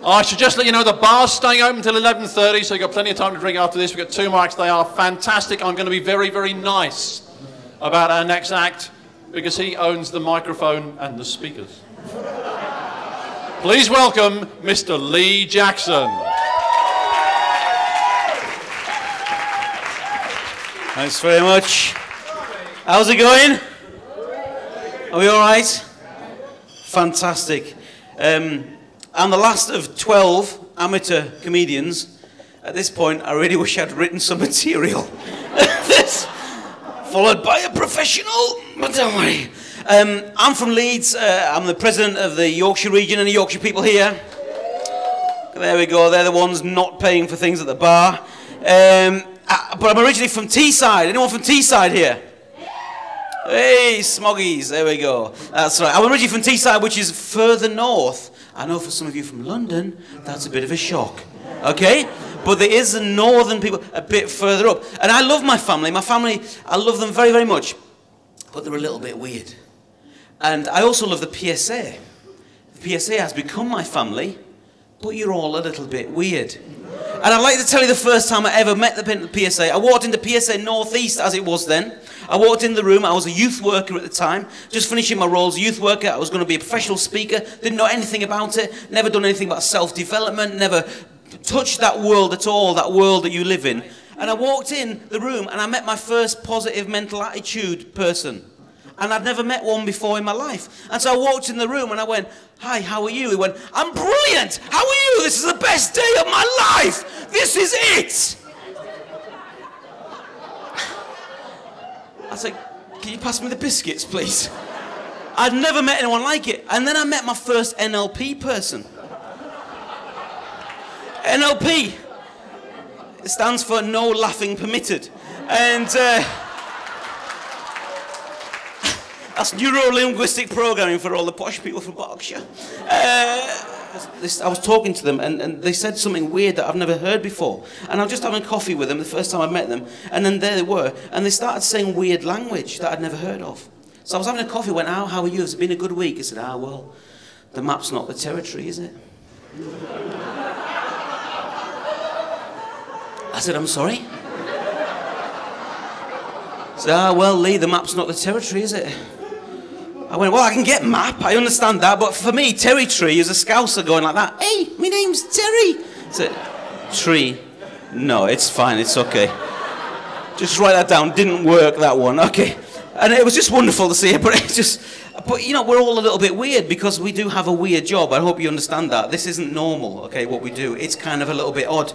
I should just let you know the bar's staying open until 11:30, so you've got plenty of time to drink after this. We've got 2 mics. They are fantastic. I'm going to be very, very nice about our next act because he owns the microphone and the speakers. Please welcome Mr. Lee Jackson. Thanks very much. How's it going? Are we all right? Fantastic. I'm the last of 12 amateur comedians. At this point, I really wish I'd written some material. Followed by a professional, but don't worry. I'm from Leeds. I'm the president of the Yorkshire region. Any Yorkshire people here? There we go. They're the ones not paying for things at the bar. But I'm originally from Teesside. Anyone from Teesside here? Hey, Smoggies. There we go. That's right. I'm originally from Teesside, which is further north. I know for some of you from London, that's a bit of a shock. Okay? But there is a northern people a bit further up. And I love my family. My family, I love them very, very much. But they're a little bit weird. And I also love the PSA. The PSA has become my family, but you're all a little bit weird. And I'd like to tell you the first time I ever met the PSA. I walked into PSA Northeast as it was then. I walked in the room. I was a youth worker at the time, just finishing my role as a youth worker. I was going to be a professional speaker. Didn't know anything about it. Never done anything about self-development. Never touched that world at all, that world that you live in. And I walked in the room and I met my first positive mental attitude person. And I'd never met one before in my life. And so I walked in the room and I went, "Hi, how are you?" He went, "I'm brilliant. How are you? This is the best day of my life. This is it." I was like, "Can you pass me the biscuits, please?" I'd never met anyone like it. And then I met my first NLP person. NLP, it stands for No Laughing Permitted. And that's neuro-linguistic programming for all the posh people from Berkshire. I was talking to them and they said something weird that I've never heard before. And I was just having coffee with them the first time I met them. And then there they were. And they started saying weird language that I'd never heard of. So I was having a coffee, went, "Oh, how are you? Has it been a good week?" I said, "Well, the map's not the territory, is it?" I said, "I'm sorry?" I said, "Well, Lee, the map's not the territory, is it?" I went, "Well, I can get map, I understand that, but for me, territory is a Scouser going like that. Hey, my name's Terry." I said, "Tree? No, it's fine, it's okay. Just write that down, didn't work, that one, okay." And it was just wonderful to see it, but you know, we're all a little bit weird because we do have a weird job. I hope you understand that. This isn't normal, okay, what we do. It's kind of a little bit odd.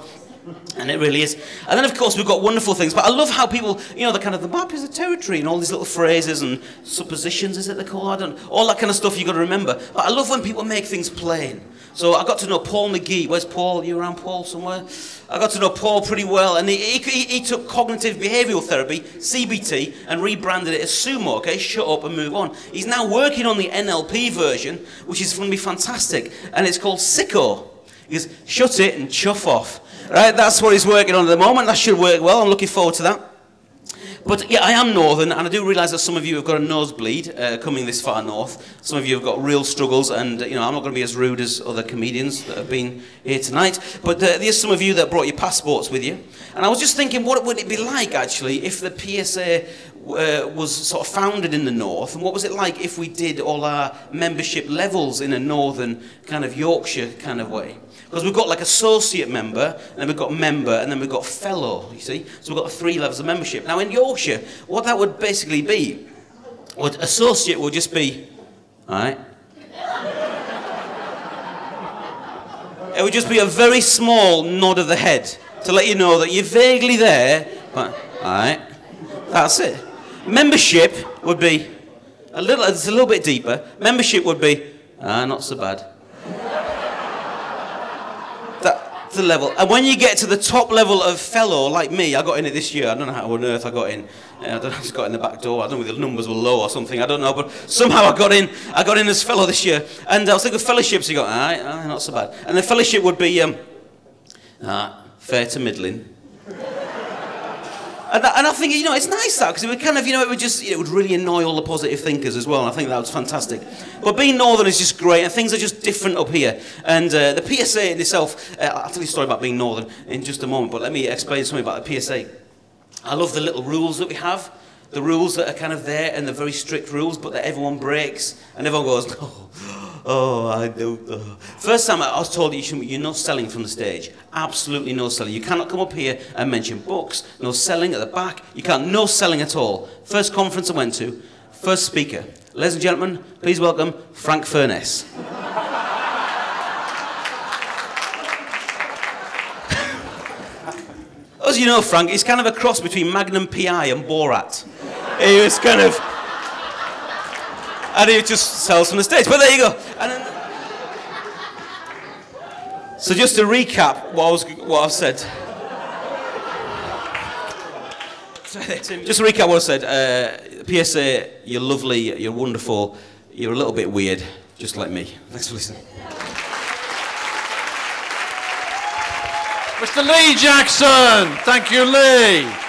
And it really is. And then, of course, we've got wonderful things. But I love how people, you know, the map is a territory and all these little phrases and suppositions, is it they call it? All that kind of stuff you've got to remember. But I love when people make things plain. So I got to know Paul McGee. Where's Paul? You around, Paul, somewhere? I got to know Paul pretty well. And he took cognitive behavioural therapy, CBT, and rebranded it as Sumo, okay? Shut up and move on. He's now working on the NLP version, which is going to be fantastic. And it's called Sicko. He goes, "Shut it and chuff off." Right, that's what he's working on at the moment. That should work well. I'm looking forward to that. But yeah, I am northern, and I do realise that some of you have got a nosebleed coming this far north. Some of you have got real struggles, and you know, I'm not going to be as rude as other comedians that have been here tonight. But there's some of you that brought your passports with you. And I was just thinking, what would it be like, actually, if the PSA was sort of founded in the north, and what was it like if we did all our membership levels in a northern kind of Yorkshire kind of way? Because we've got like associate member, and then we've got member, and then we've got fellow, you see? So we've got 3 levels of membership. Now in Yorkshire, what that would basically be, associate would just be, alright? It would just be a very small nod of the head to let you know that you're vaguely there, but, alright? That's it. Membership would be it's a little bit deeper. Membership would be, not so bad. That's the level. And when you get to the top level of fellow, like me, I got in it this year. I don't know how on earth I got in. I don't know, I just got in the back door. I don't know if the numbers were low or something. I don't know, but somehow I got in. I got in as fellow this year. And I was thinking of fellowships. You go, not so bad. And the fellowship would be fair to middling. And I think, you know, it's nice that, because it would kind of, you know, it would really annoy all the positive thinkers as well, and I think that was fantastic. But being Northern is just great, and things are just different up here. And the PSA in itself, I'll tell you a story about being Northern in just a moment, but let me explain something about the PSA. I love the little rules that we have, the rules that are kind of there, and the very strict rules, but that everyone breaks, and everyone goes, oh, I don't. First time I was told you're not selling from the stage. Absolutely no selling. You cannot come up here and mention books. No selling at the back. You can't. No selling at all. First conference I went to, first speaker. Ladies and gentlemen, please welcome Frank Furness. As you know, Frank, he's kind of a cross between Magnum PI and Borat. He was kind of... And he just sells from the stage. But there you go. And then, so just to recap what I've said. Just to recap what I said. PSA, you're lovely, you're wonderful, you're a little bit weird, just like me. Thanks for listening. Mr. Lee Jackson. Thank you, Lee.